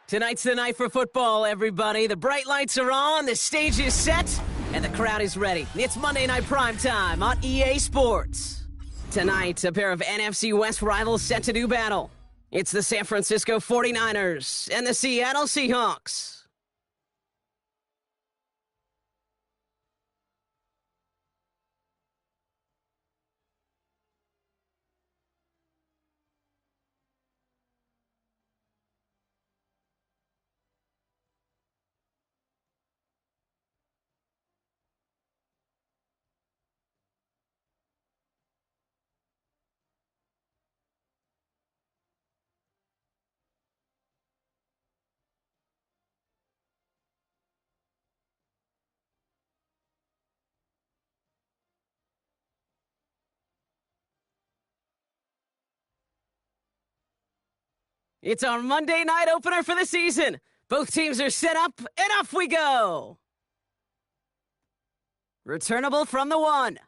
Tonight's the night for football, everybody. The bright lights are on, the stage is set, and the crowd is ready. It's Monday Night Primetime on EA Sports. Tonight, a pair of NFC West rivals set to do battle. It's the San Francisco 49ers and the Seattle Seahawks. It's our Monday night opener for the season. Both teams are set up, and off we go. Returnable from the 1.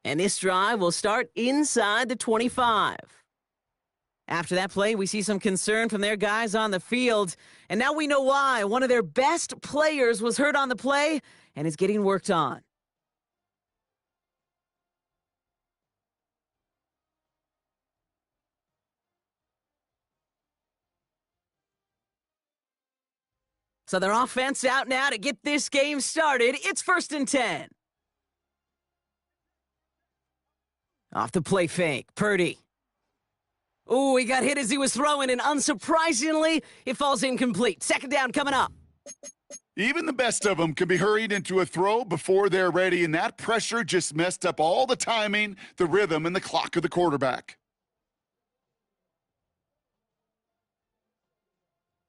And this drive will start inside the 25. After that play, we see some concern from their guys on the field. And now we know why. One of their best players was hurt on the play and is getting worked on. So their offense out now to get this game started. It's 1st and 10. Off the play fake, Purdy. Ooh, he got hit as he was throwing, and unsurprisingly, it falls incomplete. 2nd down coming up. Even the best of them can be hurried into a throw before they're ready, and that pressure just messed up all the timing, the rhythm, and the clock of the quarterback.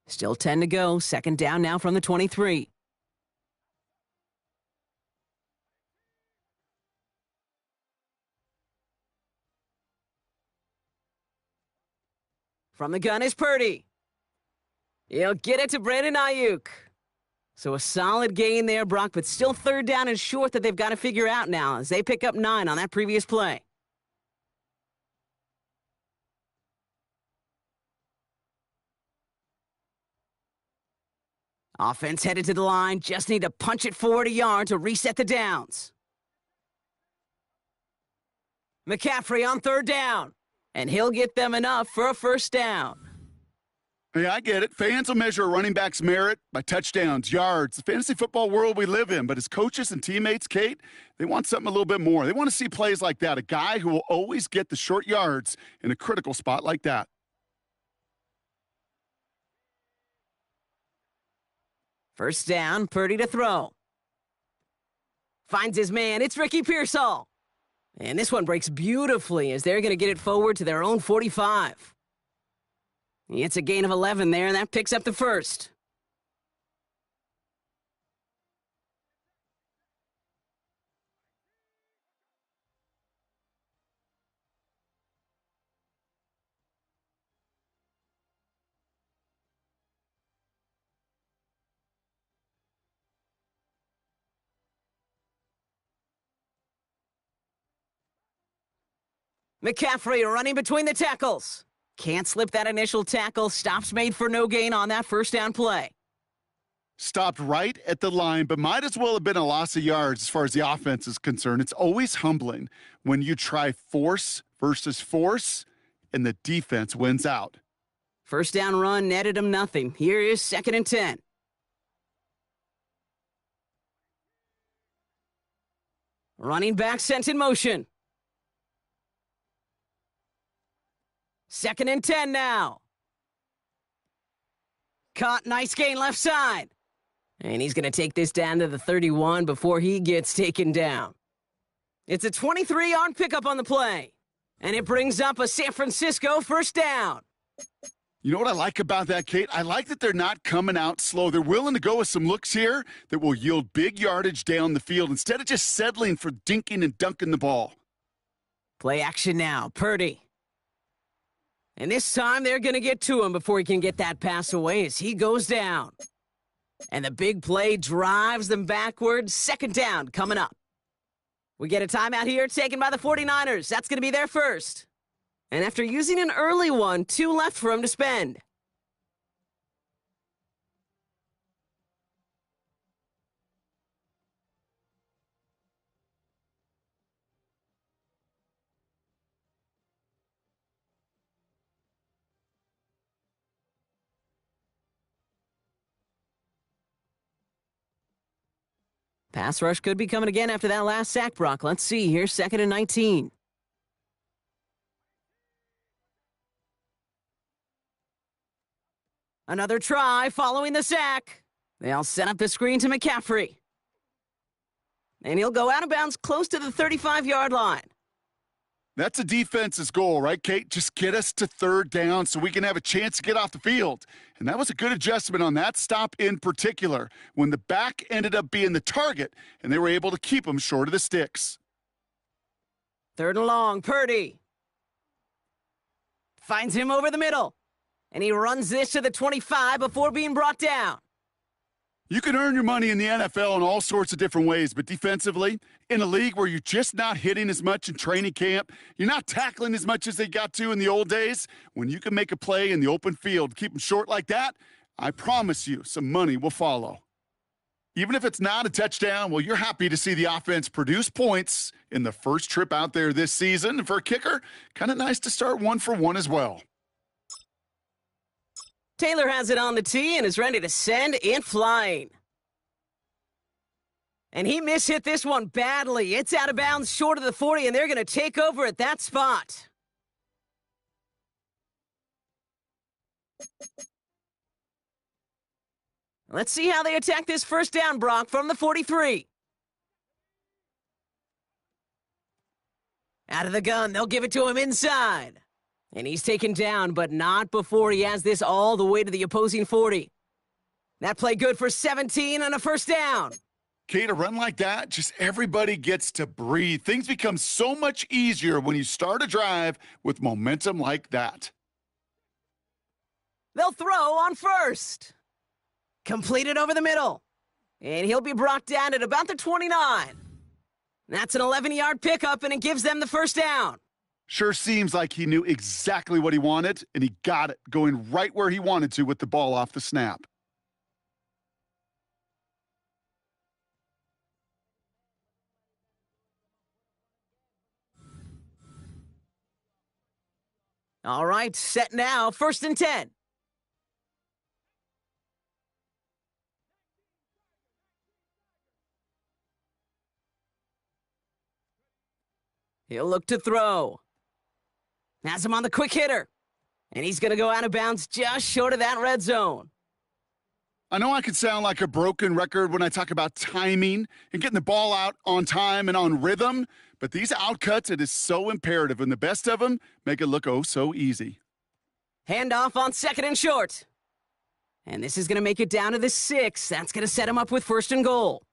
Still 10 to go. 2nd down now from the 23. From the gun is Purdy. He'll get it to Brandon Ayuk. So a solid gain there, Brock, but still 3rd down and short that they've got to figure out now as they pick up 9 on that previous play. Offense headed to the line, just need to punch it forward a yard to reset the downs. McCaffrey on 3rd down, and he'll get them enough for a 1st down. Hey, I get it. Fans will measure a running back's merit by touchdowns, yards, the fantasy football world we live in. But as coaches and teammates, Kate, they want something a little bit more. They want to see plays like that, a guy who will always get the short yards in a critical spot like that. First down, Purdy to throw. Finds his man, it's Ricky Pearsall. And this one breaks beautifully as they're going to get it forward to their own 45. It's a gain of 11 there, and that picks up the 1st. McCaffrey running between the tackles. Can't slip that initial tackle. Stops made for no gain on that 1st down play. Stopped right at the line, but might as well have been a loss of yards as far as the offense is concerned. It's always humbling when you try force versus force, and the defense wins out. 1st down run netted him nothing. Here is 2nd and 10. Running back sent in motion. 2nd and 10 now. Caught, nice gain left side. And he's going to take this down to the 31 before he gets taken down. It's a 23-yard pickup on the play. And it brings up a San Francisco 1st down. You know what I like about that, Kate? I like that they're not coming out slow. They're willing to go with some looks here that will yield big yardage down the field instead of just settling for dinking and dunking the ball. Play action now, Purdy. And this time they're going to get to him before he can get that pass away as he goes down. And the big play drives them backwards. 2nd down coming up. We get a timeout here taken by the 49ers. That's going to be their 1st. And after using an early one, 2 left for him to spend. Pass rush could be coming again after that last sack, Brock. Let's see here, 2nd and 19. Another try following the sack. They'll set up the screen to McCaffrey. And he'll go out of bounds close to the 35-yard line. That's a defense's goal, right, Kate? Just get us to 3rd down so we can have a chance to get off the field. And that was a good adjustment on that stop in particular, when the back ended up being the target, and they were able to keep him short of the sticks. 3rd and long, Purdy. Finds him over the middle. And he runs this to the 25 before being brought down. You can earn your money in the NFL in all sorts of different ways, but defensively, in a league where you're just not hitting as much in training camp, you're not tackling as much as they got to in the old days, when you can make a play in the open field, keep them short like that, I promise you some money will follow. Even if it's not a touchdown, well, you're happy to see the offense produce points in the first trip out there this season. And for a kicker, kind of nice to start 1 for 1 as well. Taylor has it on the tee and is ready to send it flying. And he mishit this one badly. It's out of bounds short of the 40, and they're going to take over at that spot. Let's see how they attack this first down, Brock, from the 43. Out of the gun, they'll give it to him inside. And he's taken down, but not before he has this all the way to the opposing 40. That play good for 17 and a first down. Kate, a run like that, just everybody gets to breathe. Things become so much easier when you start a drive with momentum like that. They'll throw on first. Completed over the middle. And he'll be brought down at about the 29. That's an 11-yard pickup, and it gives them the first down. Sure seems like he knew exactly what he wanted, and he got it, going right where he wanted to with the ball off the snap. All right, set now, 1st and 10. He'll look to throw. Has him on the quick hitter. And he's going to go out of bounds just short of that red zone. I know I could sound like a broken record when I talk about timing and getting the ball out on time and on rhythm, but these outcuts, it is so imperative, and the best of them make it look oh so easy. Handoff on 2nd and short. And this is going to make it down to the 6. That's going to set him up with 1st and goal.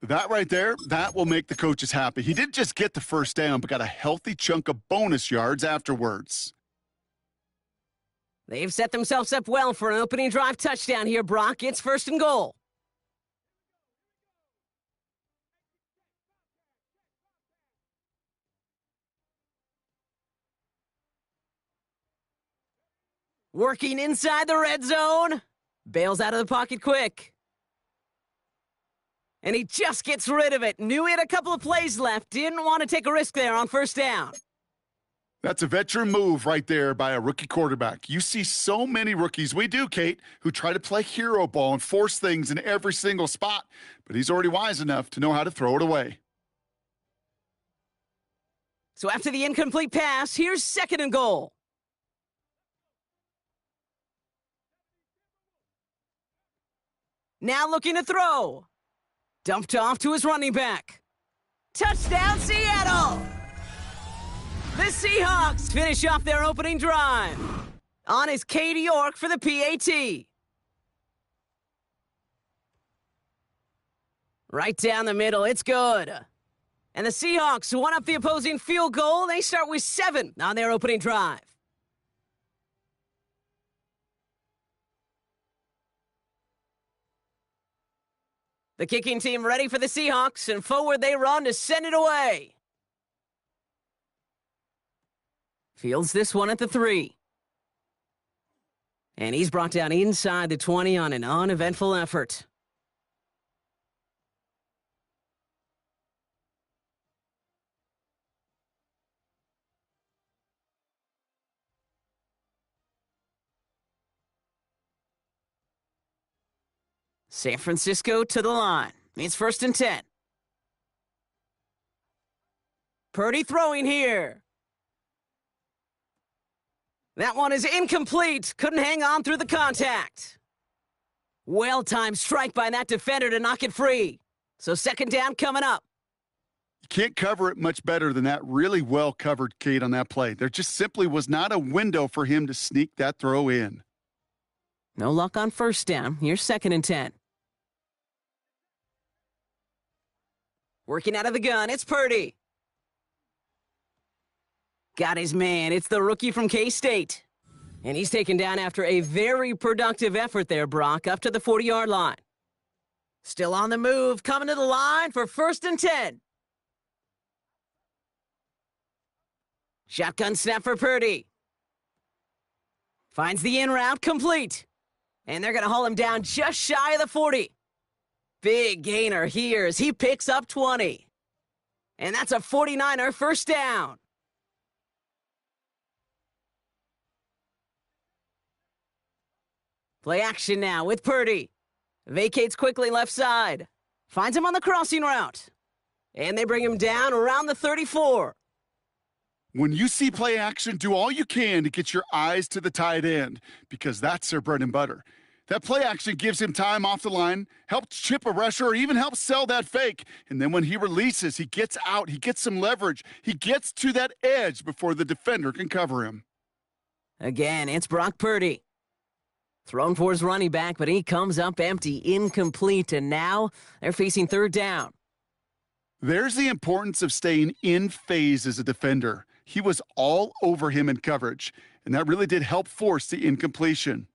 That right there, that will make the coaches happy. He didn't just get the first down, but got a healthy chunk of bonus yards afterwards. They've set themselves up well for an opening drive touchdown here, Brock. It's 1st and goal. Working inside the red zone. Bails out of the pocket quick. And he just gets rid of it. Knew he had a couple of plays left. Didn't want to take a risk there on 1st down. That's a veteran move right there by a rookie quarterback. You see so many rookies, we do, Kate, who try to play hero ball and force things in every single spot, but he's already wise enough to know how to throw it away. So after the incomplete pass, here's 2nd and goal. Now looking to throw. Dumped off to his running back. Touchdown, Seattle! The Seahawks finish off their opening drive. On is Katie York for the PAT. Right down the middle, it's good. And the Seahawks won up the opposing field goal. They start with 7 on their opening drive. The kicking team ready for the Seahawks, and forward they run to send it away. Fields this one at the 3. And he's brought down inside the 20 on an uneventful effort. San Francisco to the line. It's 1st and 10. Purdy throwing here. That one is incomplete. Couldn't hang on through the contact. Well-timed strike by that defender to knock it free. So 2nd down coming up. You can't cover it much better than that. Really well covered, Kate, on that play. There just simply was not a window for him to sneak that throw in. No luck on 1st down. Here's 2nd and 10. Working out of the gun, it's Purdy. Got his man. It's the rookie from K-State. And he's taken down after a very productive effort there, Brock, up to the 40-yard line. Still on the move, coming to the line for 1st and 10. Shotgun snap for Purdy. Finds the in route complete. And they're going to haul him down just shy of the 40. Big gainer here as he picks up 20. And that's a 49er 1st down. Play action now with Purdy. Vacates quickly left side. Finds him on the crossing route. And they bring him down around the 34. When you see play action, do all you can to get your eyes to the tight end, because that's their bread and butter. That play action gives him time off the line, helps chip a rusher, or even helps sell that fake. And then when he releases, he gets out, he gets some leverage. He gets to that edge before the defender can cover him. Again, it's Brock Purdy. Thrown for his running back, but he comes up empty, incomplete, and now they're facing 3rd down. There's the importance of staying in phase as a defender. He was all over him in coverage, and that really did help force the incompletion.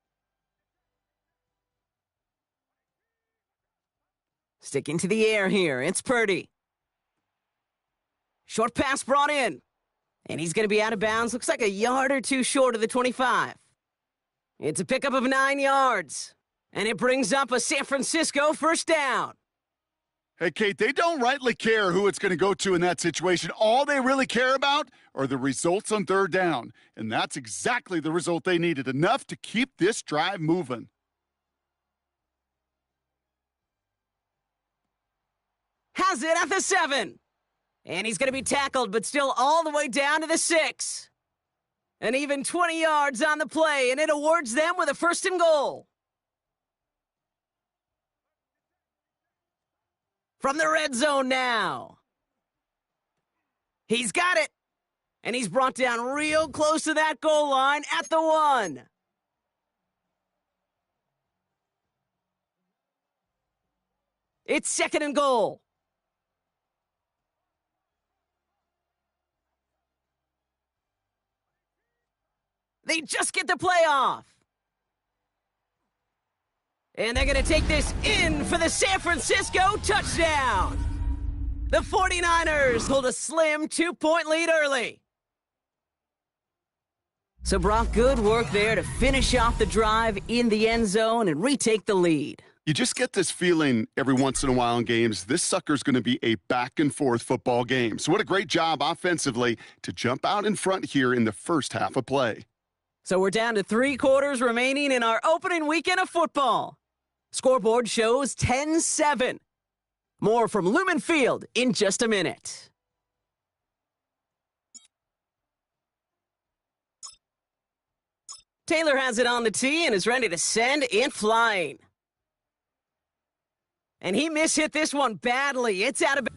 Sticking to the air here, it's Purdy. Short pass brought in, and he's going to be out of bounds. Looks like a yard or two short of the 25. It's a pickup of 9 yards, and it brings up a San Francisco 1st down. Hey, Kate, they don't rightly care who it's going to go to in that situation. All they really care about are the results on 3rd down, and that's exactly the result they needed, enough to keep this drive moving. Has it at the 7. And he's going to be tackled, but still all the way down to the 6. And even 20 yards on the play, and it awards them with a 1st and goal. From the red zone now. He's got it. And he's brought down real close to that goal line at the 1. It's 2nd and goal. They just get the playoff. And they're going to take this in for the San Francisco touchdown. The 49ers hold a slim 2-point lead early. So Brock, good work there to finish off the drive in the end zone and retake the lead. You just get this feeling every once in a while in games, this sucker's going to be a back-and-forth football game. So what a great job offensively to jump out in front here in the first half of play. So we're down to 3 quarters remaining in our opening weekend of football. Scoreboard shows 10-7. More from Lumen Field in just a minute. Taylor has it on the tee and is ready to send it flying. And he mishit this one badly. It's out of...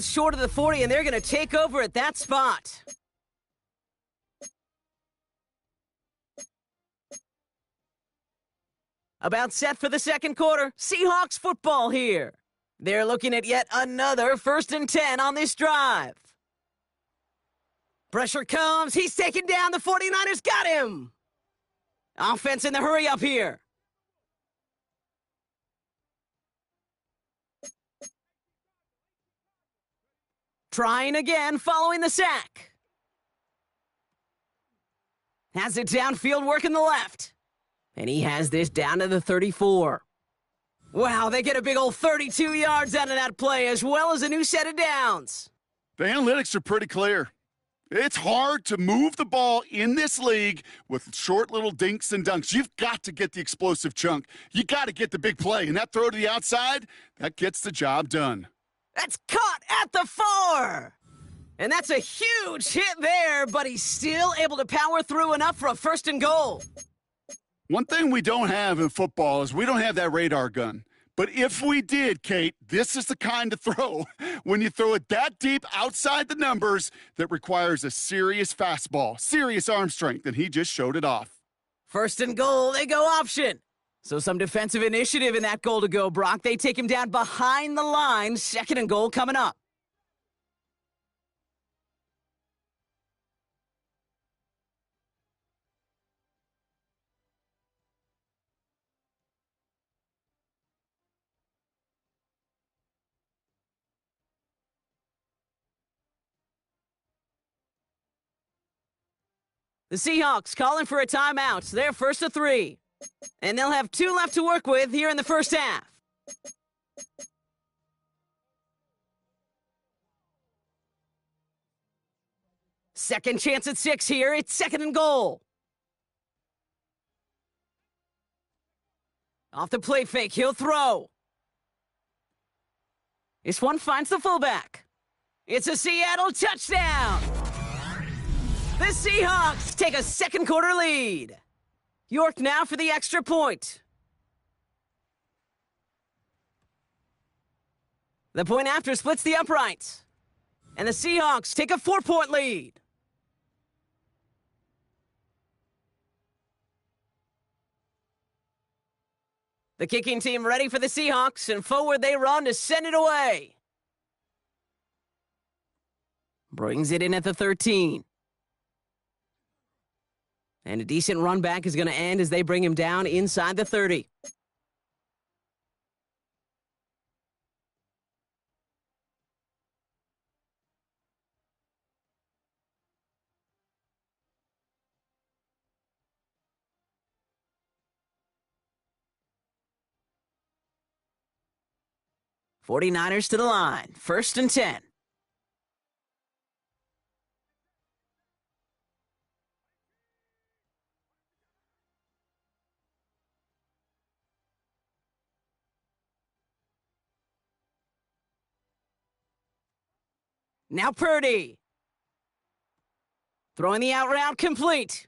short of the 40, and they're going to take over at that spot. About set for the second quarter. Seahawks football here. They're looking at yet another 1st and 10 on this drive. Pressure comes. He's taken down. The 49ers got him. Offense in the hurry up here. Trying again following the sack. Has it downfield working the left. And he has this down to the 34. Wow, they get a big old 32 yards out of that play as well as a new set of downs. The analytics are pretty clear. It's hard to move the ball in this league with short little dinks and dunks. You've got to get the explosive chunk. You got to get the big play. And that throw to the outside, that gets the job done. That's caught at the 4. And that's a huge hit there, but he's still able to power through enough for a 1st and goal. One thing we don't have in football is we don't have that radar gun. But if we did, Kate, this is the kind of throw, when you throw it that deep outside the numbers, that requires a serious fastball, serious arm strength, and he just showed it off. 1st and goal, they go option. So some defensive initiative in that goal to go, Brock. They take him down behind the line. 2nd and goal coming up. The Seahawks calling for a timeout. They're 1st to 3. And they'll have 2 left to work with here in the first half. Second chance at 6 here. It's 2nd and goal. Off the play fake. He'll throw. This one finds the fullback. It's a Seattle touchdown. The Seahawks take a second quarter lead. York now for the extra point. The point after splits the uprights. And the Seahawks take a 4-point lead. The kicking team ready for the Seahawks, and forward they run to send it away. Brings it in at the 13. And a decent run back is going to end as they bring him down inside the 30. '49ers to the line. 1st and 10. Now Purdy. Throwing the out route complete.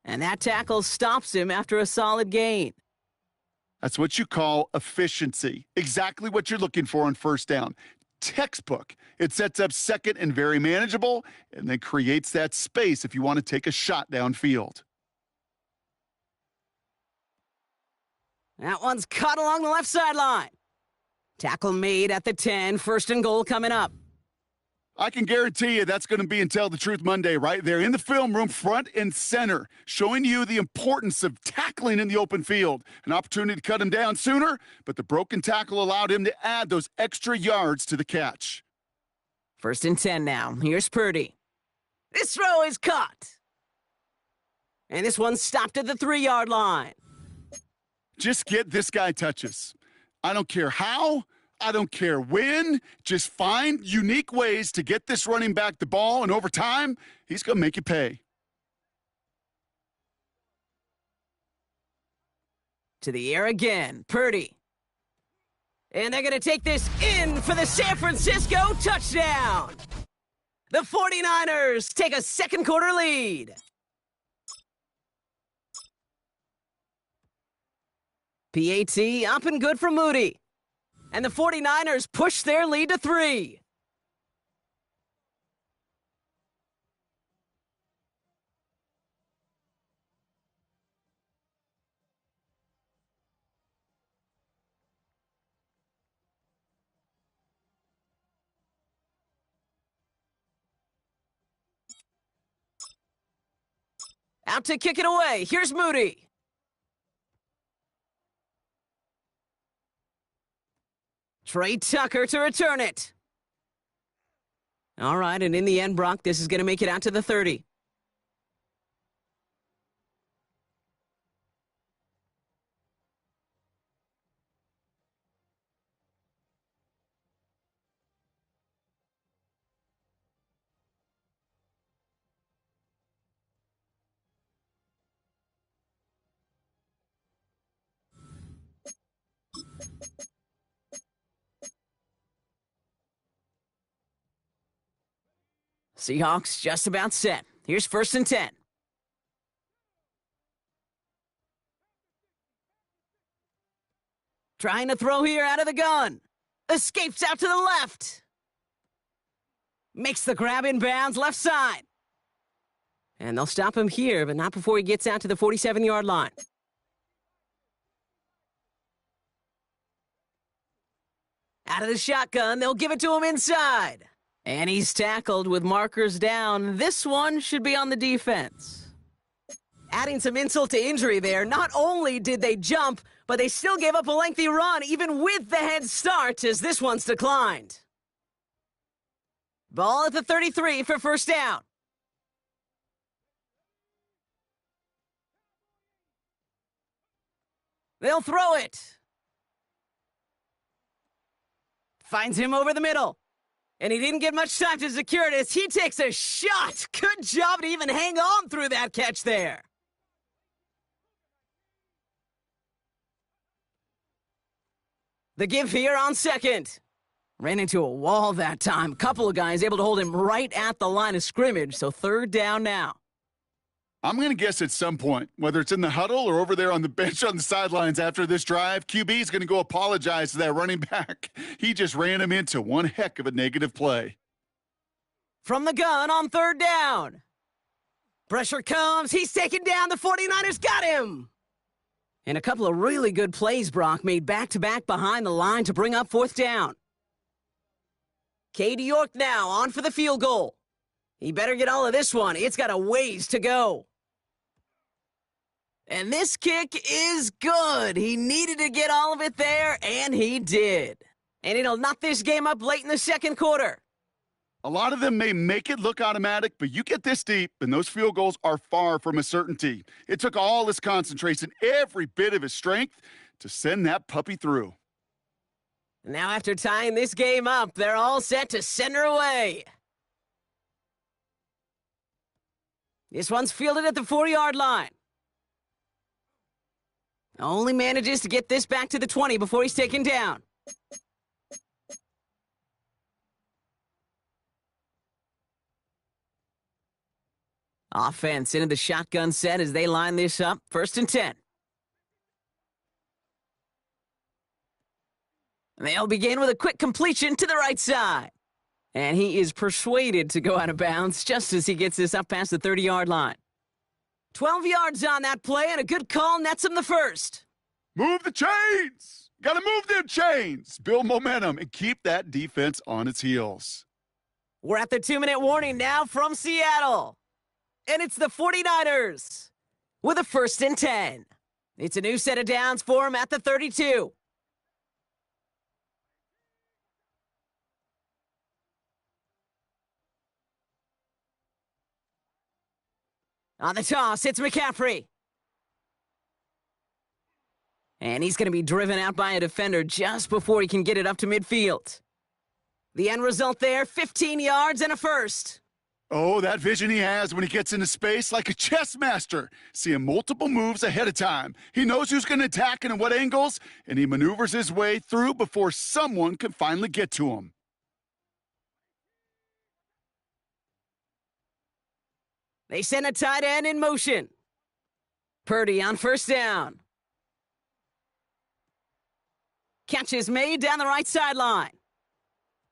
And that tackle stops him after a solid gain. That's what you call efficiency. Exactly what you're looking for on 1st down. Textbook. It sets up 2nd and very manageable, and then creates that space if you want to take a shot downfield. That one's caught along the left sideline. Tackle made at the 10. 1st and goal coming up. I can guarantee you that's going to be in Tell the Truth Monday right there in the film room, front and center, showing you the importance of tackling in the open field. An opportunity to cut him down sooner, but the broken tackle allowed him to add those extra yards to the catch. 1st and 10 now. Here's Purdy. This throw is caught. And this one's stopped at the 3-yard line. Just get this guy touches. I don't care how. I don't care when. Just find unique ways to get this running back the ball, and over time, he's going to make you pay. To the air again. Purdy. And they're going to take this in for the San Francisco touchdown. The 49ers take a second quarter lead. PAT up and good for Moody. And the 49ers push their lead to 3. Out to kick it away. Here's Moody. Trey Tucker to return it. All right, and in the end, Brock, this is going to make it out to the 30. Seahawks just about set. Here's 1st and 10. Trying to throw here out of the gun. Escapes out to the left. Makes the grab in bounds, left side. And they'll stop him here, but not before he gets out to the 47-yard line. Out of the shotgun, they'll give it to him inside. And he's tackled with markers down. This one should be on the defense. Adding some insult to injury there, not only did they jump, but they still gave up a lengthy run, even with the head start, as this one's declined. Ball at the 33 for 1st down. They'll throw it. Finds him over the middle. And he didn't get much time to secure it as he takes a shot. Good job to even hang on through that catch there. The give here on 2nd. Ran into a wall that time. Couple of guys able to hold him right at the line of scrimmage, so 3rd down now. I'm going to guess at some point, whether it's in the huddle or over there on the bench on the sidelines after this drive, QB is going to go apologize to that running back. He just ran him into one heck of a negative play. From the gun on 3rd down. Pressure comes. He's taken down. The 49ers got him. And a couple of really good plays, Brock, made back-to-back behind the line to bring up 4th down. Cade York now on for the field goal. He better get all of this one. It's got a ways to go. And this kick is good. He needed to get all of it there, and he did. And it'll knot this game up late in the 2nd quarter. A lot of them may make it look automatic, but you get this deep, and those field goals are far from a certainty. It took all his concentration, every bit of his strength, to send that puppy through. Now after tying this game up, they're all set to send her away. This one's fielded at the 40-yard line. Only manages to get this back to the 20 before he's taken down. Offense into the shotgun set as they line this up. 1st and 10. They'll begin with a quick completion to the right side. And he is persuaded to go out of bounds just as he gets this up past the 30-yard line. 12 yards on that play, and a good call nets him the 1st. Move the chains! Gotta move them chains! Build momentum and keep that defense on its heels. We're at the 2-minute warning now from Seattle. And it's the 49ers with a 1st and 10. It's a new set of downs for him at the 32. On the toss, it's McCaffrey. And he's going to be driven out by a defender just before he can get it up to midfield. The end result there, 15 yards and a 1st. Oh, that vision he has when he gets into space like a chess master, seeing multiple moves ahead of time. He knows who's going to attack and in what angles, and he maneuvers his way through before someone can finally get to him. They send a tight end in motion. Purdy on 1st down. Catch is made down the right sideline.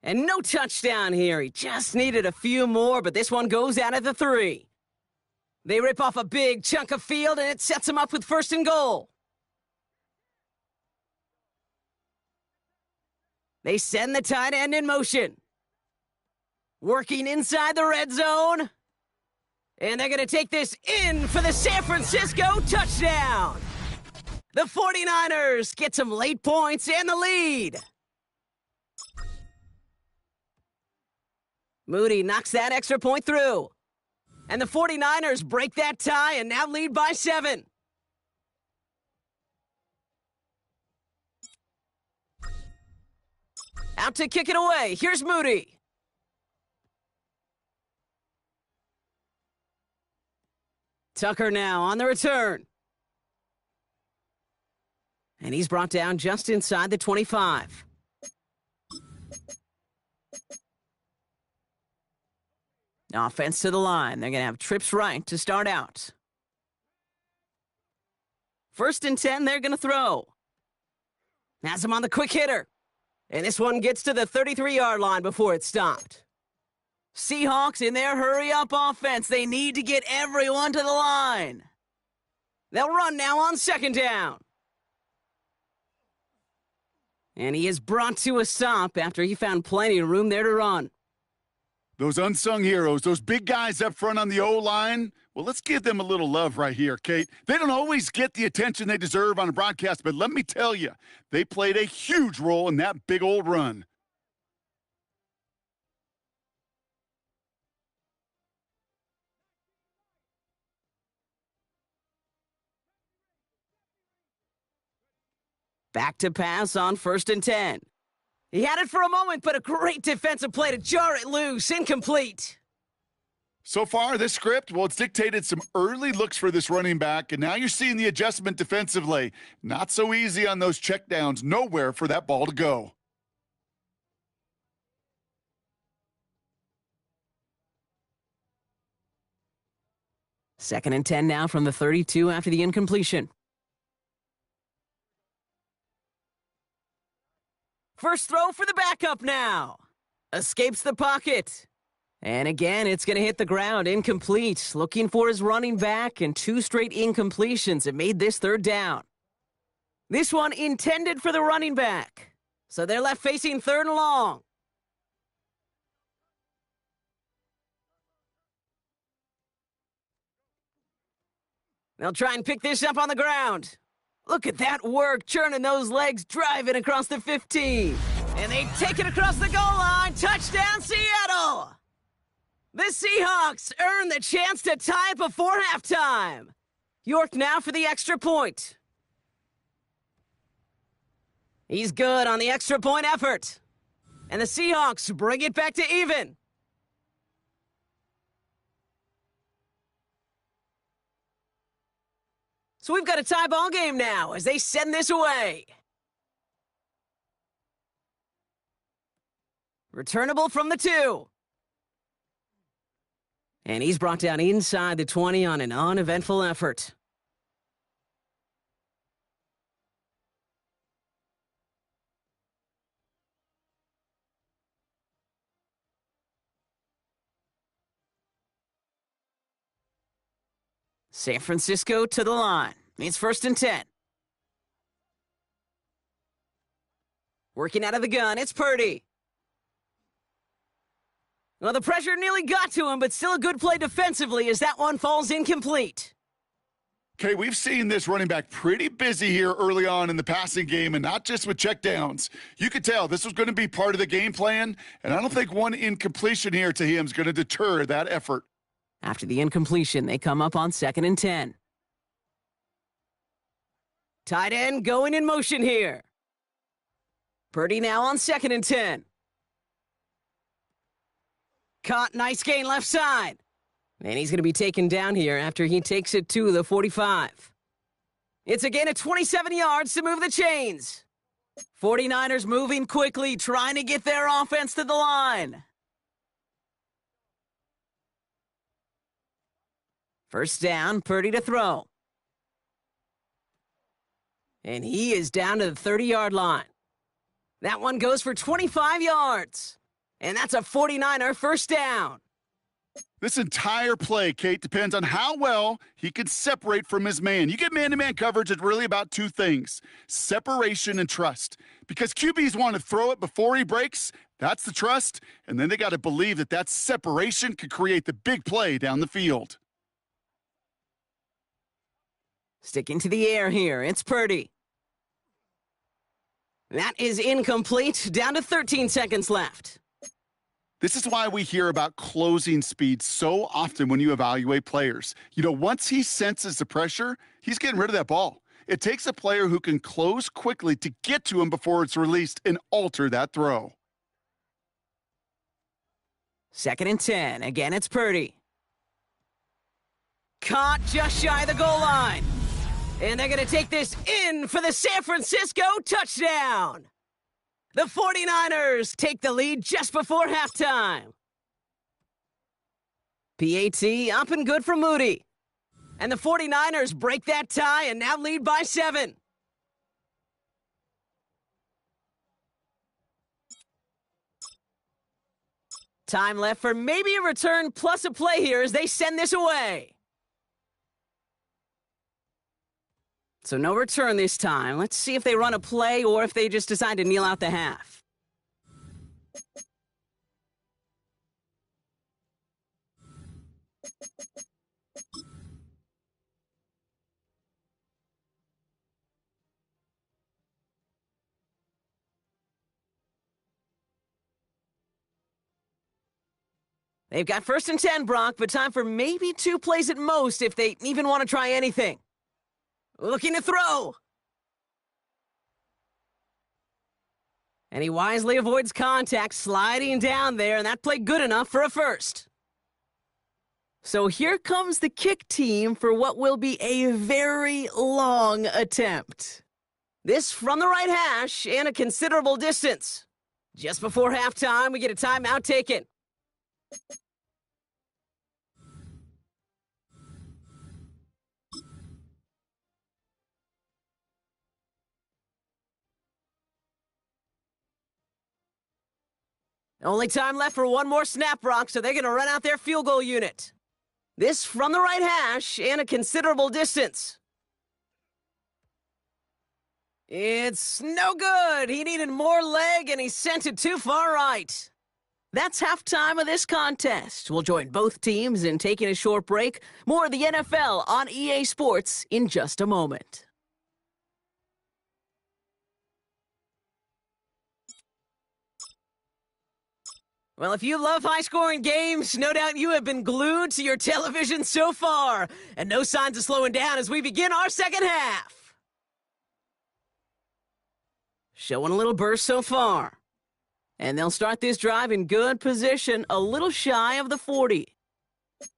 And no touchdown here. He just needed a few more, but this one goes out at the 3. They rip off a big chunk of field, and it sets him up with 1st and goal. They send the tight end in motion. Working inside the red zone. And they're going to take this in for the San Francisco touchdown. The 49ers get some late points and the lead. Moody knocks that extra point through. And the 49ers break that tie and now lead by 7. Out to kick it away. Here's Moody. Tucker now on the return. And he's brought down just inside the 25. Offense to the line. They're going to have trips right to start out. 1st and 10, they're going to throw. Has him on the quick hitter. And this one gets to the 33-yard line before it's stopped. Seahawks in their hurry-up offense. They need to get everyone to the line. They'll run now on 2nd down. And he is brought to a stop after he found plenty of room there to run. Those unsung heroes, those big guys up front on the O-line, well, let's give them a little love right here, Kate. They don't always get the attention they deserve on a broadcast, but let me tell you, they played a huge role in that big old run. Back to pass on 1st and 10. He had it for a moment, but a great defensive play to jar it loose. Incomplete. So far, this script, well, it's dictated some early looks for this running back, and now you're seeing the adjustment defensively. Not so easy on those checkdowns. Nowhere for that ball to go. Second and 10 now from the 32 after the incompletion. First throw for the backup now. Escapes the pocket. And again, it's going to hit the ground. Incomplete. Looking for his running back, and 2 straight incompletions. It made this 3rd down. This one intended for the running back. So they're left facing 3rd and long. They'll try and pick this up on the ground. Look at that work, churning those legs, driving across the 15. And they take it across the goal line. Touchdown, Seattle! The Seahawks earn the chance to tie it before halftime. York now for the extra point. He's good on the extra point effort. And the Seahawks bring it back to even. So we've got a tie ball game now as they send this away. Returnable from the 2. And he's brought down inside the 20 on an uneventful effort. San Francisco to the line. It's 1st and 10. Working out of the gun, it's Purdy. Well, the pressure nearly got to him, but still a good play defensively as that one falls incomplete. Okay, we've seen this running back pretty busy here early on in the passing game, and not just with checkdowns. You could tell this was going to be part of the game plan, and I don't think one incompletion here to him is going to deter that effort. After the incompletion, they come up on 2nd and 10. Tight end going in motion here. Purdy now on 2nd and 10. Caught, nice gain left side. And he's going to be taken down here after he takes it to the 45. It's a gain of 27 yards to move the chains. 49ers moving quickly, trying to get their offense to the line. First down, Purdy to throw. And he is down to the 30-yard line. That one goes for 25 yards. And that's a 49er first down. This entire play, Kate, depends on how well he can separate from his man. You get man-to-man coverage, it's really about 2 things: separation and trust. Because QBs want to throw it before he breaks, that's the trust, and then they got to believe that that separation could create the big play down the field. Sticking to the air here, it's Purdy. That is incomplete, down to 13 seconds left. This is why we hear about closing speed so often when you evaluate players. You know, once he senses the pressure, he's getting rid of that ball. It takes a player who can close quickly to get to him before it's released and alter that throw. 2nd and 10. Again, it's Purdy. Caught just shy of the goal line. And they're going to take this in for the San Francisco touchdown. The 49ers take the lead just before halftime. PAT up and good for Moody. And the 49ers break that tie and now lead by 7. Time left for maybe a return plus a play here as they send this away. So no return this time. Let's see if they run a play or if they just decide to kneel out the half. They've got 1st and 10, Brock, but time for maybe 2 plays at most if they even want to try anything. Looking to throw. And he wisely avoids contact, sliding down there, and that play good enough for a first. So here comes the kick team for what will be a very long attempt. This from the right hash and a considerable distance. Just before halftime, we get a timeout taken. Only time left for one more snap, Brock, so they're going to run out their field goal unit. This from the right hash and a considerable distance. It's no good. He needed more leg, and he sent it too far right. That's halftime of this contest. We'll join both teams in taking a short break. More of the NFL on EA Sports in just a moment. Well, if you love high-scoring games, no doubt you have been glued to your television so far. And no signs of slowing down as we begin our second half. Showing a little burst so far. And they'll start this drive in good position, a little shy of the 40.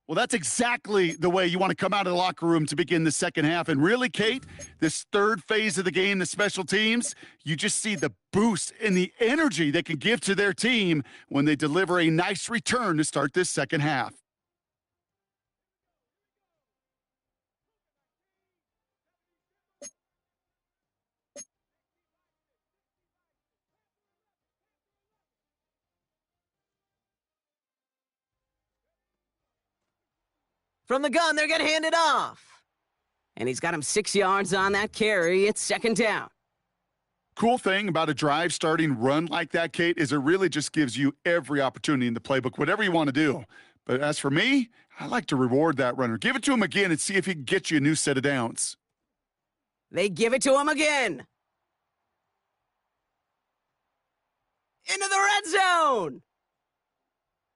Well, that's exactly the way you want to come out of the locker room to begin the second half. And really, Kate, this third phase of the game, the special teams, you just see the boost and the energy they can give to their team when they deliver a nice return to start this second half. From the gun, they're going to hand it off. And he's got him 6 yards on that carry. It's second down. Cool thing about a drive starting run like that, Kate, is it really just gives you every opportunity in the playbook, whatever you want to do. But as for me, I like to reward that runner. Give it to him again and see if he can get you a new set of downs. They give it to him again. Into the red zone.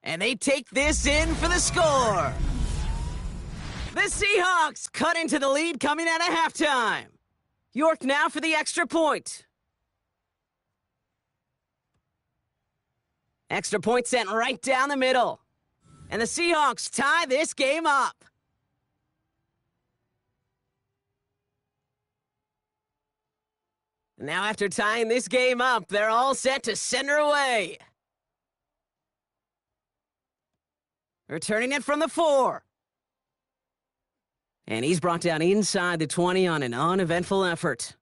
And they take this in for the score. The Seahawks cut into the lead coming out of halftime. York now for the extra point. Extra point sent right down the middle. And the Seahawks tie this game up. Now after tying this game up, they're all set to send her away. Returning it from the 4. And he's brought down inside the 20 on an uneventful effort.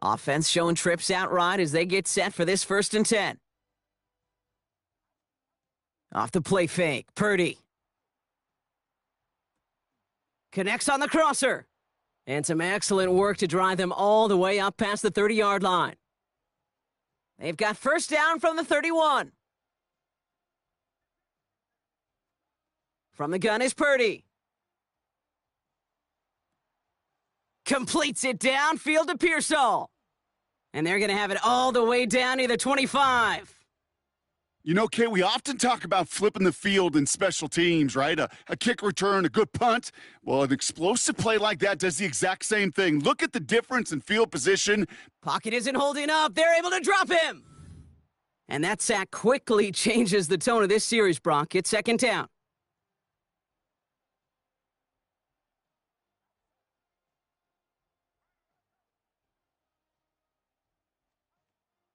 Offense showing trips out right as they get set for this 1st and 10. Off the play fake, Purdy. Connects on the crosser. And some excellent work to drive them all the way up past the 30-yard line. They've got first down from the 31. From the gun is Purdy. Completes it downfield to Pearsall. And they're going to have it all the way down to the 25. You know, Kate, we often talk about flipping the field in special teams, right? A kick return, a good punt. Well, an explosive play like that does the exact same thing. Look at the difference in field position. Pocket isn't holding up. They're able to drop him. And that sack quickly changes the tone of this series, Brock. It's second down.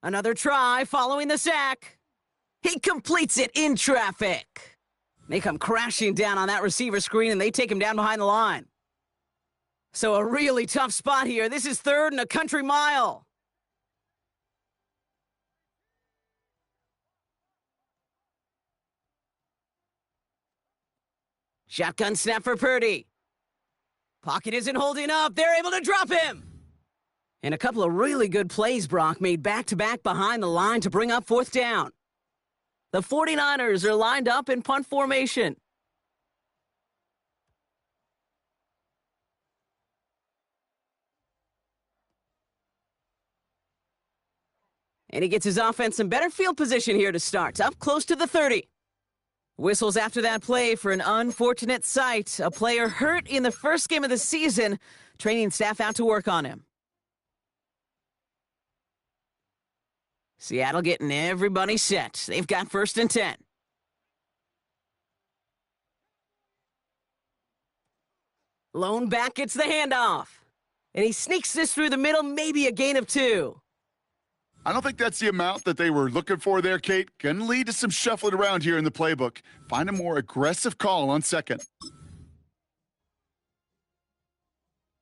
Another try following the sack. He completes it in traffic. They come crashing down on that receiver screen, and they take him down behind the line. So a really tough spot here. This is third and a country mile. Shotgun snap for Purdy. Pocket isn't holding up. They're able to drop him. And a couple of really good plays, Brock, made back-to-back behind the line to bring up fourth down. The 49ers are lined up in punt formation. And he gets his offense in better field position here to start, up close to the 30. Whistles after that play for an unfortunate sight. A player hurt in the first game of the season. Training staff out to work on him. Seattle getting everybody set. They've got first and 10. Lone back gets the handoff. And he sneaks this through the middle, maybe a gain of 2. I don't think that's the amount that they were looking for there, Kate. Going to lead to some shuffling around here in the playbook. Find a more aggressive call on second.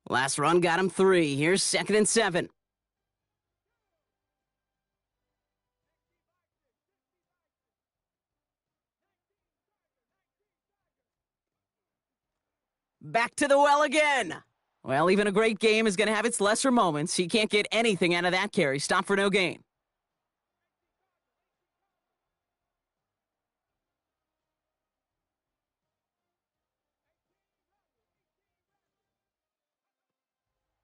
Last run got him 3. Here's second and 7. Back to the well again. Well, even a great game is going to have its lesser moments. He can't get anything out of that carry. Stop for no gain.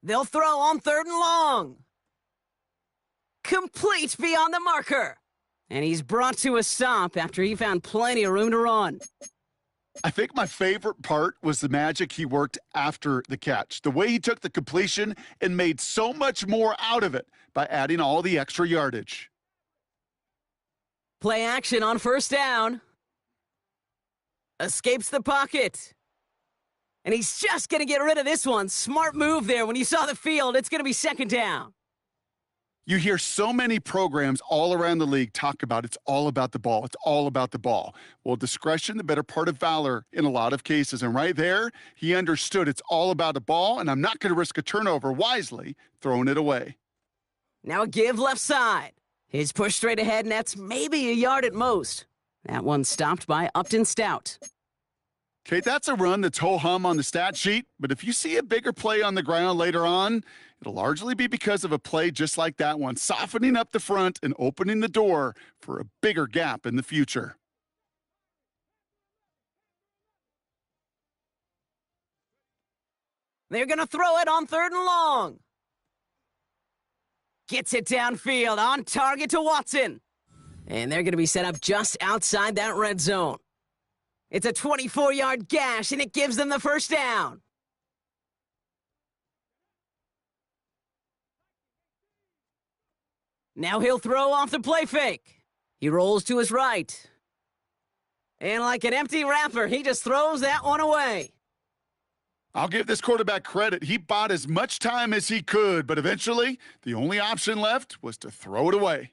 They'll throw on third and long. Complete beyond the marker. And he's brought to a stop after he found plenty of room to run. I think my favorite part was the magic he worked after the catch. The way he took the completion and made so much more out of it by adding all the extra yardage. Play action on first down. Escapes the pocket. And he's just going to get rid of this one. Smart move there. When you saw the field, it's going to be second down. You hear so many programs all around the league talk about it's all about the ball. It's all about the ball. Well, discretion, the better part of valor in a lot of cases. And right there, he understood it's all about the ball, and I'm not going to risk a turnover, wisely throwing it away. Now a give left side. His push straight ahead, and that's maybe a yard at most. That one stopped by Upton Stout. Kate, that's a run that's ho-hum on the stat sheet, but if you see a bigger play on the ground later on, it'll largely be because of a play just like that one, softening up the front and opening the door for a bigger gap in the future. They're going to throw it on third and long. Gets it downfield, on target to Watson. And they're going to be set up just outside that red zone. It's a 24-yard gash, and it gives them the first down. Now he'll throw off the play fake. He rolls to his right. And like an empty wrapper, he just throws that one away. I'll give this quarterback credit. He bought as much time as he could, but eventually the only option left was to throw it away.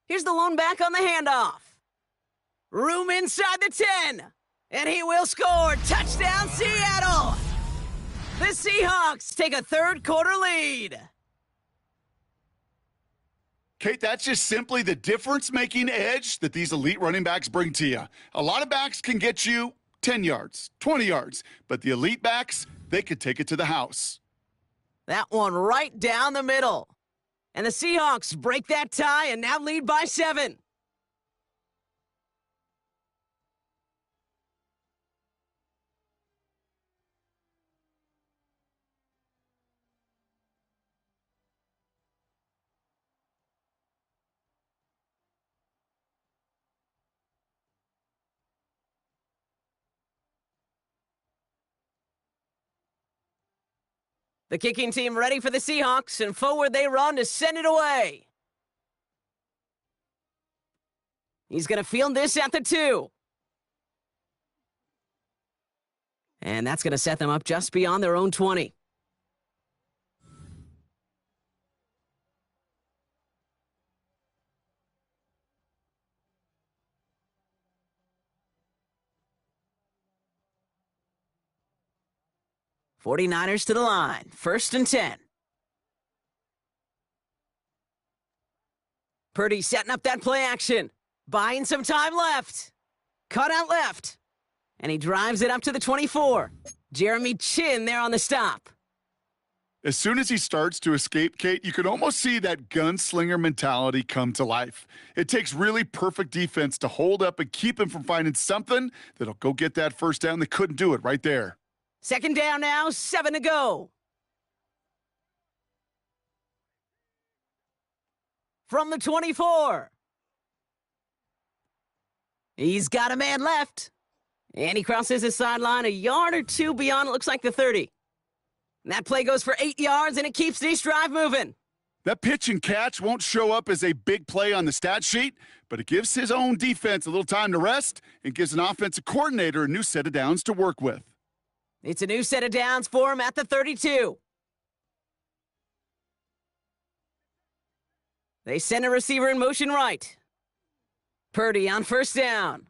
Here's the lone back on the handoff. Room inside the 10. And he will score. Touchdown, Seattle. The Seahawks take a third quarter lead. Kate, that's just simply the difference-making edge that these elite running backs bring to you. A lot of backs can get you 10 yards, 20 yards, but the elite backs, they could take it to the house. That one right down the middle. And the Seahawks break that tie and now lead by 7. The kicking team ready for the Seahawks, and forward they run to send it away. He's going to field this at the 2. And that's going to set them up just beyond their own 20. '49ers to the line, 1st and 10. Purdy setting up that play action. Buying some time left. Cut out left. And he drives it up to the 24. Jeremy Chin there on the stop. As soon as he starts to escape, Kate, you can almost see that gunslinger mentality come to life. It takes really perfect defense to hold up and keep him from finding something that'll go get that first down. They couldn't do it right there. 2nd down now, 7 to go. From the 24. He's got a man left. And he crosses the sideline a yard or 2 beyond, it looks like the 30. And that play goes for 8 yards, and it keeps this drive moving. That pitch and catch won't show up as a big play on the stat sheet, but it gives his own defense a little time to rest and gives an offensive coordinator a new set of downs to work with. It's a new set of downs for him at the 32. They send a receiver in motion right. Purdy on 1st down.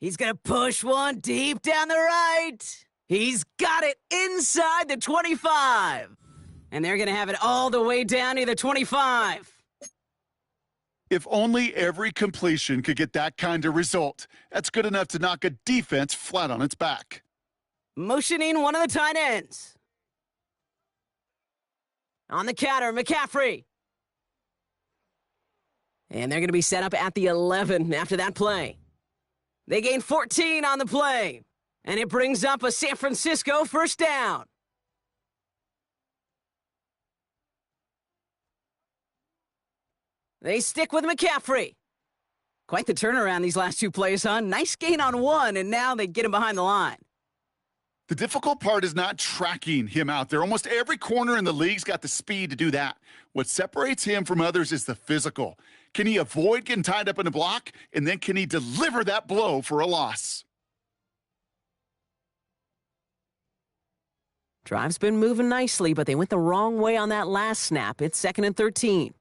He's going to push one deep down the right. He's got it inside the 25. And they're going to have it all the way down to the 25. If only every completion could get that kind of result. That's good enough to knock a defense flat on its back. Motioning one of the tight ends. On the counter, McCaffrey. And they're going to be set up at the 11 after that play. They gain 14 on the play. And it brings up a San Francisco 1st down. They stick with McCaffrey. Quite the turnaround these last 2 plays, huh? Nice gain on 1, and now they get him behind the line. The difficult part is not tracking him out there. Almost every corner in the league's got the speed to do that. What separates him from others is the physical. Can he avoid getting tied up in a block, and then can he deliver that blow for a loss? Drive's been moving nicely, but they went the wrong way on that last snap. It's 2nd and 13.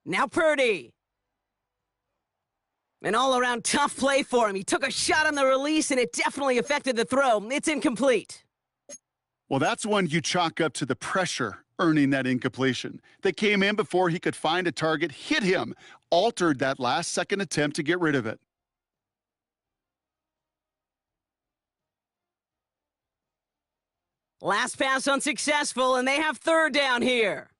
Now Purdy. An all-around tough play for him. He took a shot on the release, and it definitely affected the throw. It's incomplete. Well, that's one you chalk up to the pressure earning that incompletion. They came in before he could find a target, hit him, altered that last-second attempt to get rid of it. Last pass unsuccessful, and they have 3rd down here.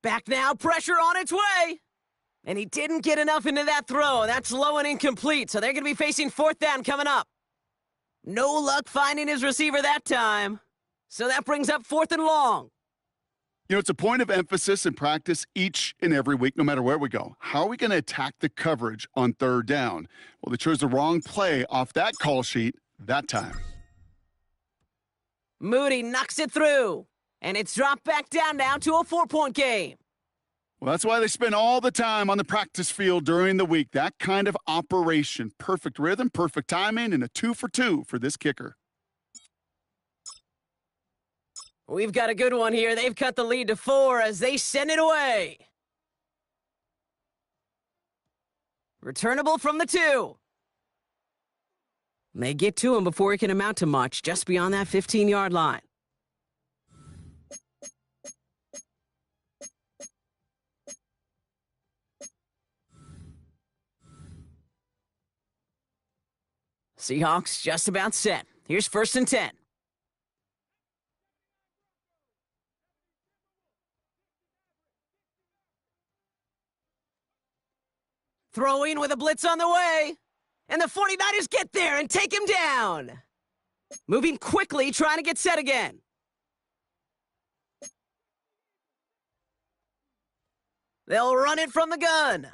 Back now, pressure on its way. And he didn't get enough into that throw. That's low and incomplete, so they're going to be facing 4th down coming up. No luck finding his receiver that time. So that brings up 4th and long. You know, it's a point of emphasis in practice each and every week, no matter where we go. How are we going to attack the coverage on 3rd down? Well, they chose the wrong play off that call sheet that time. Moody knocks it through. And it's dropped back down now to a 4-point game. Well, that's why they spend all the time on the practice field during the week. That kind of operation. Perfect rhythm, perfect timing, and a 2 for 2 for this kicker. We've got a good one here. They've cut the lead to 4 as they send it away. Returnable from the 2. They get to him before he can amount to much, just beyond that 15-yard line. Seahawks just about set. Here's 1st and 10. Throwing with a blitz on the way. And the 49ers get there and take him down. Moving quickly, trying to get set again. They'll run it from the gun.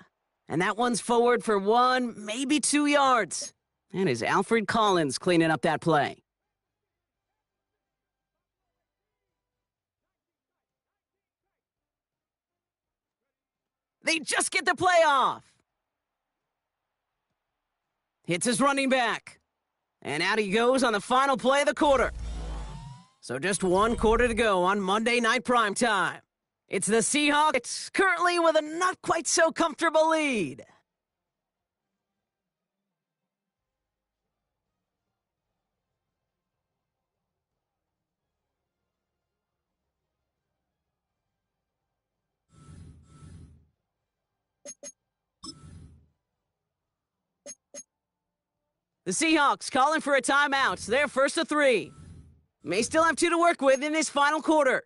And that one's forward for 1, maybe 2 yards. And is Alfred Collins cleaning up that play. They just get the play off. Hits his running back. And out he goes on the final play of the quarter. So just 1 quarter to go on Monday Night Primetime. It's the Seahawks currently with a not quite so comfortable lead. The Seahawks calling for a timeout. They're 1st to 3. May still have 2 to work with in this final quarter.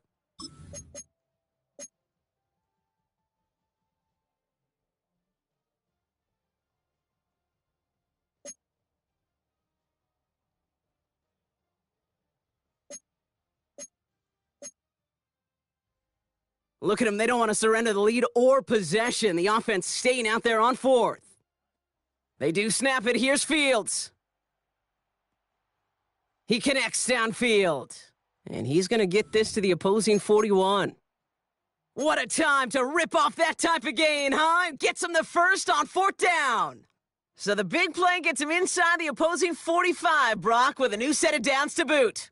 Look at them. They don't want to surrender the lead or possession. The offense staying out there on 4th. They do snap it. Here's Fields. He connects downfield. And he's going to get this to the opposing 41. What a time to rip off that type of gain, huh? Gets him the first on 4th down. So the big play gets him inside the opposing 45, Brock, with a new set of downs to boot.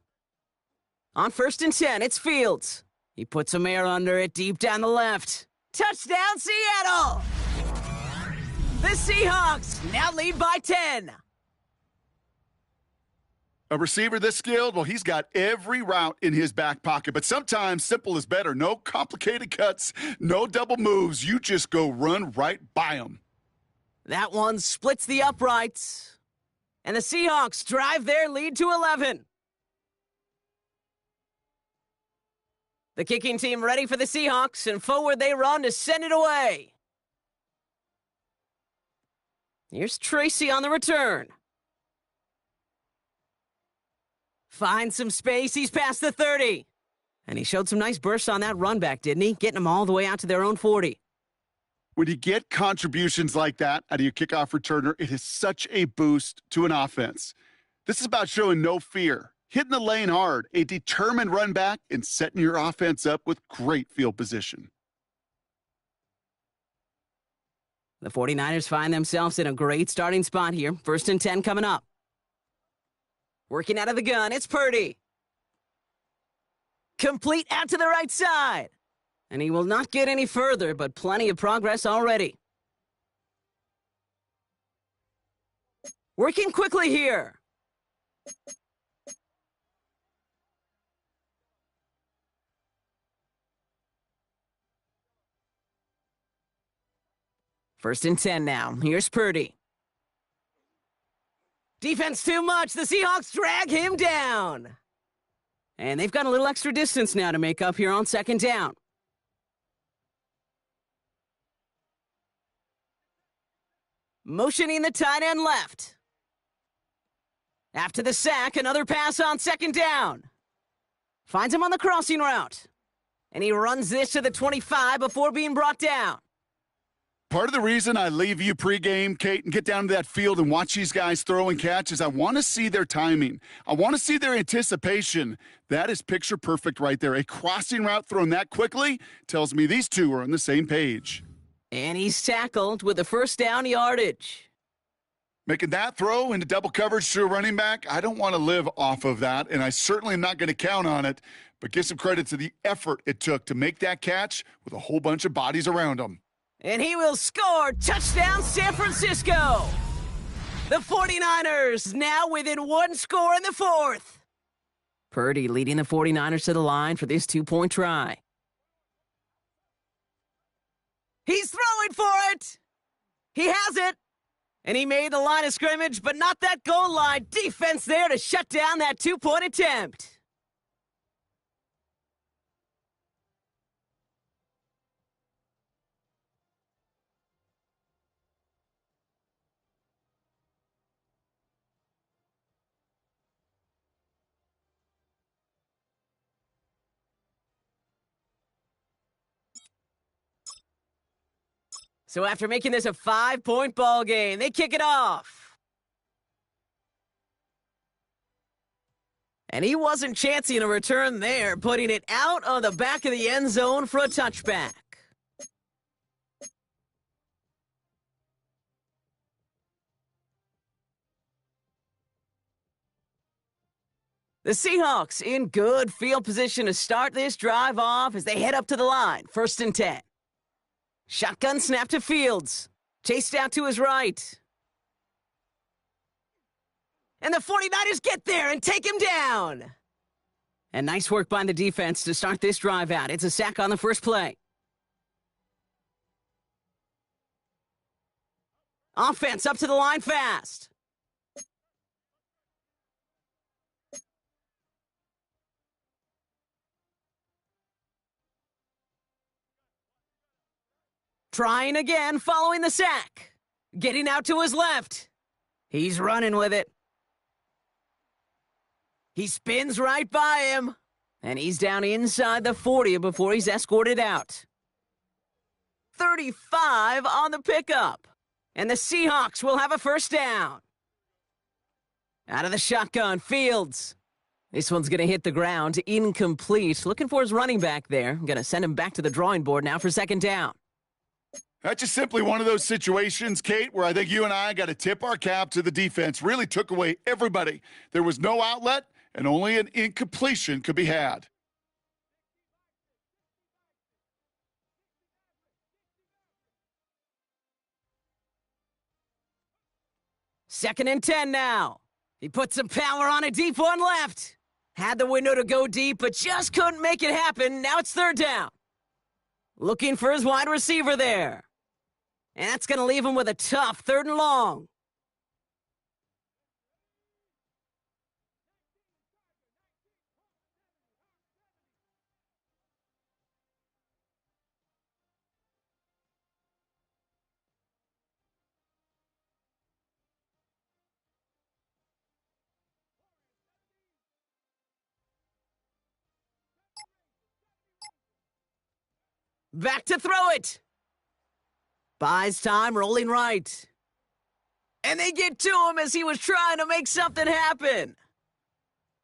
On 1st and 10, it's Fields. He puts some air under it deep down the left. Touchdown, Seattle! The Seahawks now lead by 10. A receiver this skilled, well, he's got every route in his back pocket. But sometimes simple is better. No complicated cuts, no double moves. You just go run right by him. That one splits the uprights. And the Seahawks drive their lead to 11. The kicking team ready for the Seahawks, and forward they run to send it away. Here's Tracy on the return. Finds some space. He's past the 30. And he showed some nice bursts on that run back, didn't he? Getting them all the way out to their own 40. When you get contributions like that out of your kickoff returner, it is such a boost to an offense. This is about showing no fear, hitting the lane hard, a determined run back, and setting your offense up with great field position. The 49ers find themselves in a great starting spot here. 1st and 10 coming up. Working out of the gun, it's Purdy. Complete out to the right side. And he will not get any further, but plenty of progress already. Working quickly here. First and 10 now. Here's Purdy. Defense too much. The Seahawks drag him down. And they've got a little extra distance now to make up here on 2nd down. Motioning the tight end left. After the sack, another pass on 2nd down. Finds him on the crossing route. And he runs this to the 25 before being brought down. Part of the reason I leave you pregame, Kate, and get down to that field and watch these guys throw and catch is I want to see their timing. I want to see their anticipation. That is picture perfect right there. A crossing route thrown that quickly tells me these two are on the same page. And he's tackled with the 1st down yardage. Making that throw into double coverage to a running back, I don't want to live off of that, and I certainly am not going to count on it, but give some credit to the effort it took to make that catch with a whole bunch of bodies around him. And he will score. Touchdown, San Francisco. The 49ers now within one score in the fourth. Purdy leading the 49ers to the line for this two-point try. He's throwing for it. He has it. And he made the line of scrimmage, but not that goal line. Defense there to shut down that two-point attempt. So after making this a 5-point ball game, they kick it off. And he wasn't chancing a return there, putting it out on the back of the end zone for a touchback. The Seahawks in good field position to start this drive off as they head up to the line, 1st and 10. Shotgun snap to Fields. Chased out to his right. And the 49ers get there and take him down. And nice work by the defense to start this drive out. It's a sack on the first play. Offense up to the line fast. Trying again following the sack. Getting out to his left. He's running with it. He spins right by him. And he's down inside the 40 before he's escorted out. 35 on the pickup. And the Seahawks will have a first down. Out of the shotgun, Fields. This one's going to hit the ground. Incomplete. Looking for his running back there. Going to send him back to the drawing board now for second down. That's just simply one of those situations, Kate, where I think you and I got to tip our cap to the defense. Really took away everybody. There was no outlet, and only an incompletion could be had. Second and 10 now. He put some power on a deep one left. Had the window to go deep, but just couldn't make it happen. Now it's third down. Looking for his wide receiver there. And that's going to leave him with a tough 3rd and long. Back to throw it. Buys time, rolling right. And they get to him as he was trying to make something happen.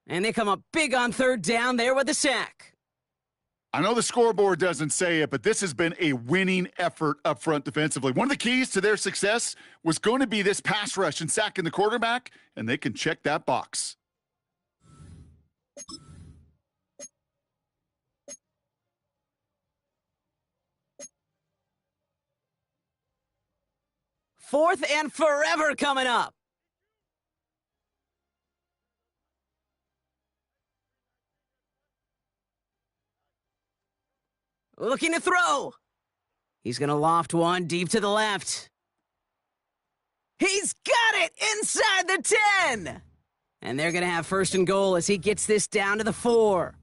And they come up big on 3rd down there with the sack. I know the scoreboard doesn't say it, but this has been a winning effort up front defensively. One of the keys to their success was going to be this pass rush and sacking the quarterback, and they can check that box. Fourth and forever coming up. Looking to throw. He's going to loft one deep to the left. He's got it inside the 10. And they're going to have 1st and goal as he gets this down to the 4.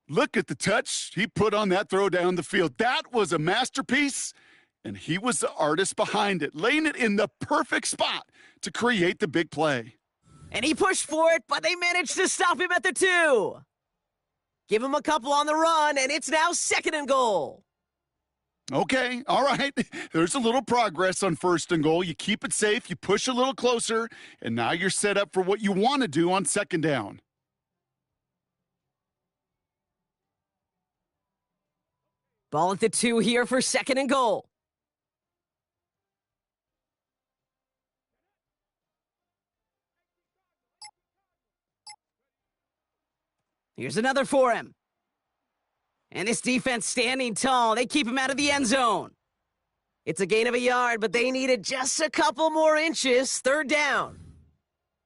Look at the touch he put on that throw down the field. That was a masterpiece. And he was the artist behind it, laying it in the perfect spot to create the big play. And he pushed for it, but they managed to stop him at the 2. Give him a couple on the run, and it's now 2nd and goal. Okay, all right. There's a little progress on 1st and goal. You keep it safe, you push a little closer, and now you're set up for what you want to do on 2nd down. Ball at the 2 here for 2nd and goal. Here's another for him. And this defense standing tall. They keep him out of the end zone. It's a gain of a yard, but they needed just a couple more inches. Third down.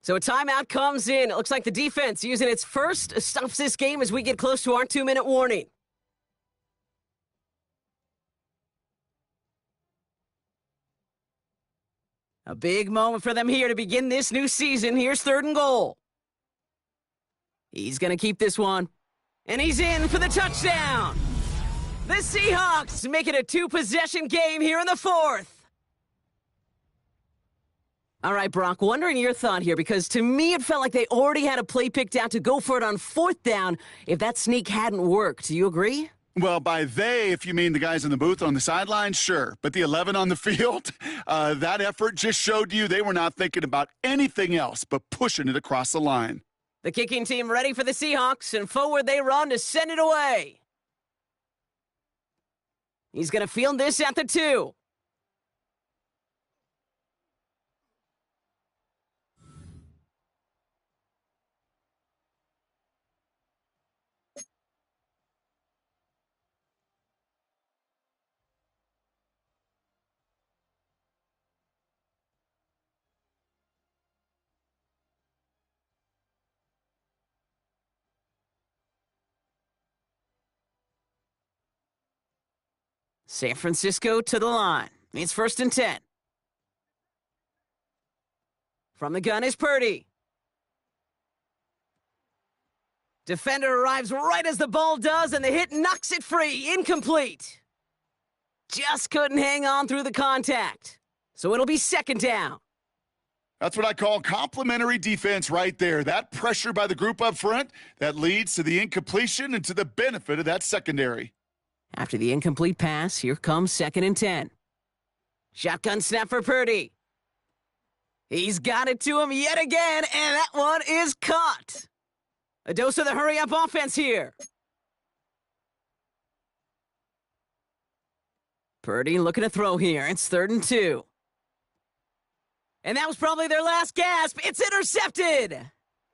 So a timeout comes in. It looks like the defense using its first stops this game as we get close to our 2-minute warning. A big moment for them here to begin this new season. Here's 3rd and goal. He's going to keep this one. And he's in for the touchdown. The Seahawks make it a 2-possession game here in the 4th. All right, Brock, wondering your thought here, because to me it felt like they already had a play picked out to go for it on 4th down if that sneak hadn't worked. Do you agree? Well, by they, if you mean the guys in the booth on the sidelines, sure. But the 11 on the field, that effort just showed you they were not thinking about anything else but pushing it across the line. The kicking team ready for the Seahawks, and forward they run to send it away. He's going to field this at the 2. San Francisco to the line. It's 1st and 10. From the gun is Purdy. Defender arrives right as the ball does, and the hit knocks it free. Incomplete. Just couldn't hang on through the contact. So it'll be 2nd down. That's what I call complimentary defense right there. That pressure by the group up front, that leads to the incompletion and to the benefit of that secondary. After the incomplete pass, here comes 2nd and 10. Shotgun snap for Purdy. He's got it to him yet again, and that one is caught. A dose of the hurry-up offense here. Purdy looking to throw here. It's 3rd and 2. And that was probably their last gasp. It's intercepted.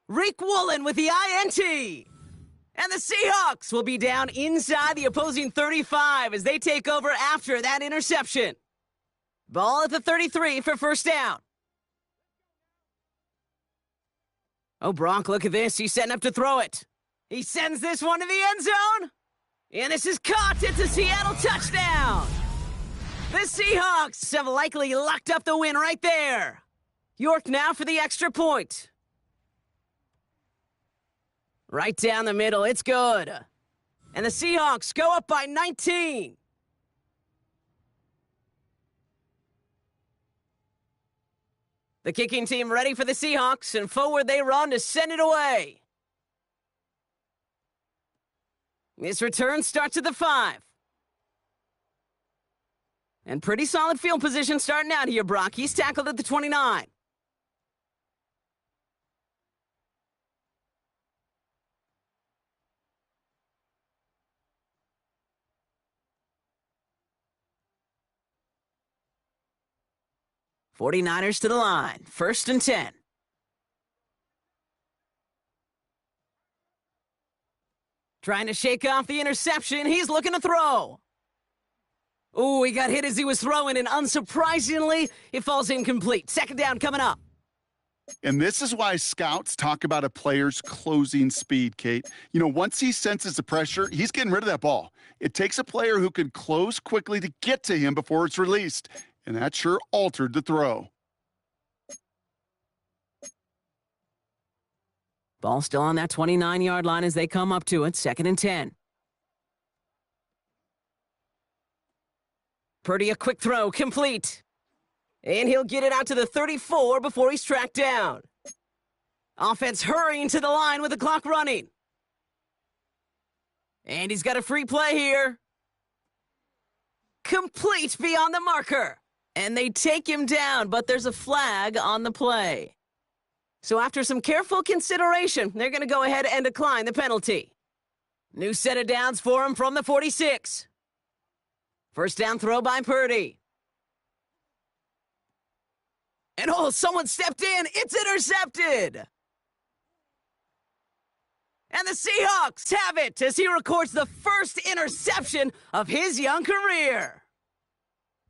Rick Woolen with the INT. And the Seahawks will be down inside the opposing 35 as they take over after that interception. Ball at the 33 for 1st down. Oh, Brock, look at this. He's setting up to throw it. He sends this one to the end zone. And this is caught. It's a Seattle touchdown. The Seahawks have likely locked up the win right there. York now for the extra point. Right down the middle, it's good. And the Seahawks go up by 19. The kicking team ready for the Seahawks, and forward they run to send it away. This return starts at the 5. And pretty solid field position starting out here, Brock. He's tackled at the 29. '49ers to the line. 1st and 10. Trying to shake off the interception. He's looking to throw. Ooh, he got hit as he was throwing, and unsurprisingly, it falls incomplete. 2nd down coming up. And this is why scouts talk about a player's closing speed, Kate. You know, once he senses the pressure, he's getting rid of that ball. It takes a player who can close quickly to get to him before it's released. And that sure altered the throw. Ball still on that 29-yard line as they come up to it. 2nd and 10. Purdy, a quick throw, complete. And he'll get it out to the 34 before he's tracked down. Offense hurrying to the line with the clock running. And he's got a free play here. Complete beyond the marker. And they take him down, but there's a flag on the play. So after some careful consideration, they're going to go ahead and decline the penalty. New set of downs for him from the 46. 1st down throw by Purdy. And oh, someone stepped in. It's intercepted. And the Seahawks have it as he records the first interception of his young career.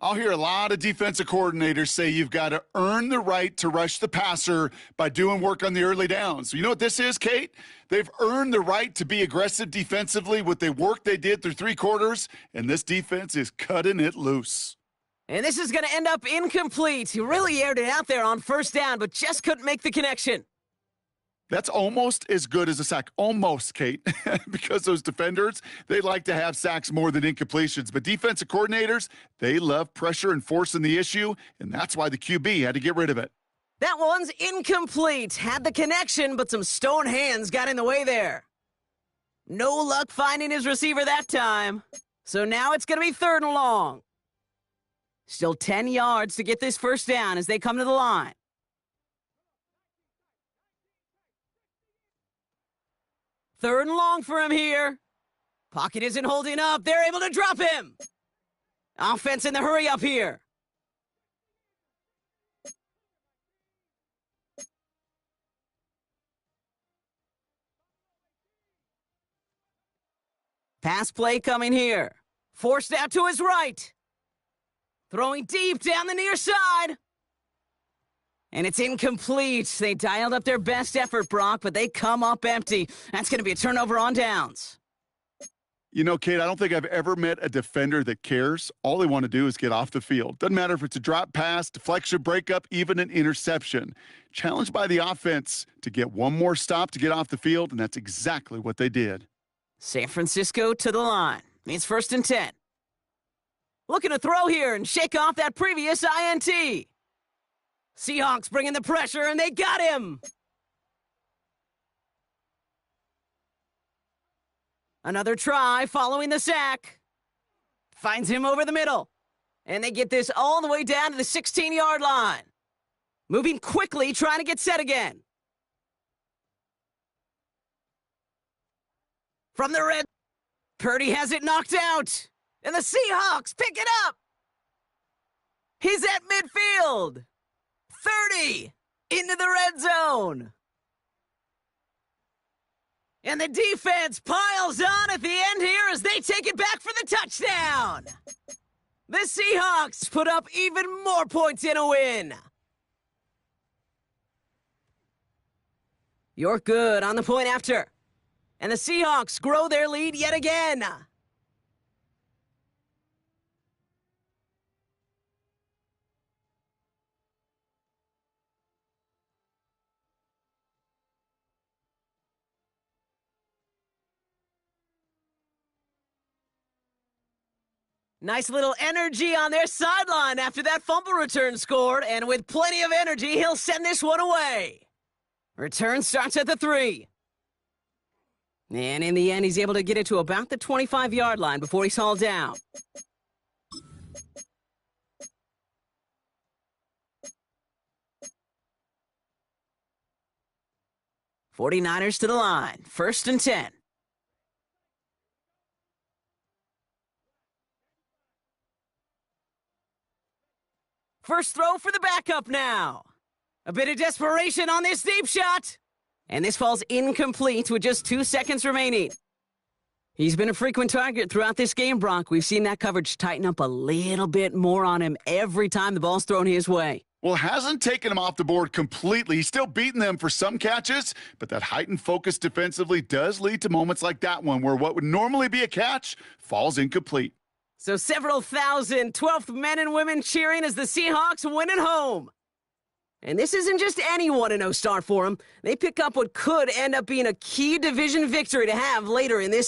I'll hear a lot of defensive coordinators say you've got to earn the right to rush the passer by doing work on the early downs. So you know what this is, Kate? They've earned the right to be aggressive defensively with the work they did through 3 quarters, and this defense is cutting it loose. And this is going to end up incomplete. He really aired it out there on first down, but just couldn't make the connection. That's almost as good as a sack. Almost, Kate, because those defenders, they like to have sacks more than incompletions. But defensive coordinators, they love pressure and forcing the issue, and that's why the QB had to get rid of it. That one's incomplete. Had the connection, but some stone hands got in the way there. No luck finding his receiver that time. So now it's going to be 3rd and long. Still 10 yards to get this first down as they come to the line. Third and long for him here. Pocket isn't holding up. They're able to drop him. Offense in the hurry up here. Pass play coming here. Forced out to his right. Throwing deep down the near side. And it's incomplete. They dialed up their best effort, Brock, but they come up empty. That's going to be a turnover on downs. You know, Kate, I don't think I've ever met a defender that cares. All they want to do is get off the field. Doesn't matter if it's a drop pass, deflection, breakup, even an interception. Challenged by the offense to get one more stop to get off the field, and that's exactly what they did. San Francisco to the line. It's 1st and 10. Looking to throw here and shake off that previous INT. Seahawks bringing the pressure, and they got him. Another try following the sack. Finds him over the middle. And they get this all the way down to the 16-yard line. Moving quickly, trying to get set again. From the red, Purdy has it knocked out. And the Seahawks pick it up. He's at midfield. 30 into the red zone. And the defense piles on at the end here as they take it back for the touchdown. The Seahawks put up even more points in a win. You're good on the point after. And the Seahawks grow their lead yet again. Nice little energy on their sideline after that fumble return scored, and with plenty of energy, he'll send this one away. Return starts at the 3. And in the end, he's able to get it to about the 25-yard line before he's hauled down. '49ers to the line, 1st and 10. First throw for the backup now. A bit of desperation on this deep shot. And this falls incomplete with just 2 seconds remaining. He's been a frequent target throughout this game, Brock. We've seen that coverage tighten up a little bit more on him every time the ball's thrown his way. Well, hasn't taken him off the board completely. He's still beating them for some catches, but that heightened focus defensively does lead to moments like that one where what would normally be a catch falls incomplete. So several thousand 12th men and women cheering as the Seahawks win at home. And this isn't just any 1-0 start for them. They pick up what could end up being a key division victory to have later in this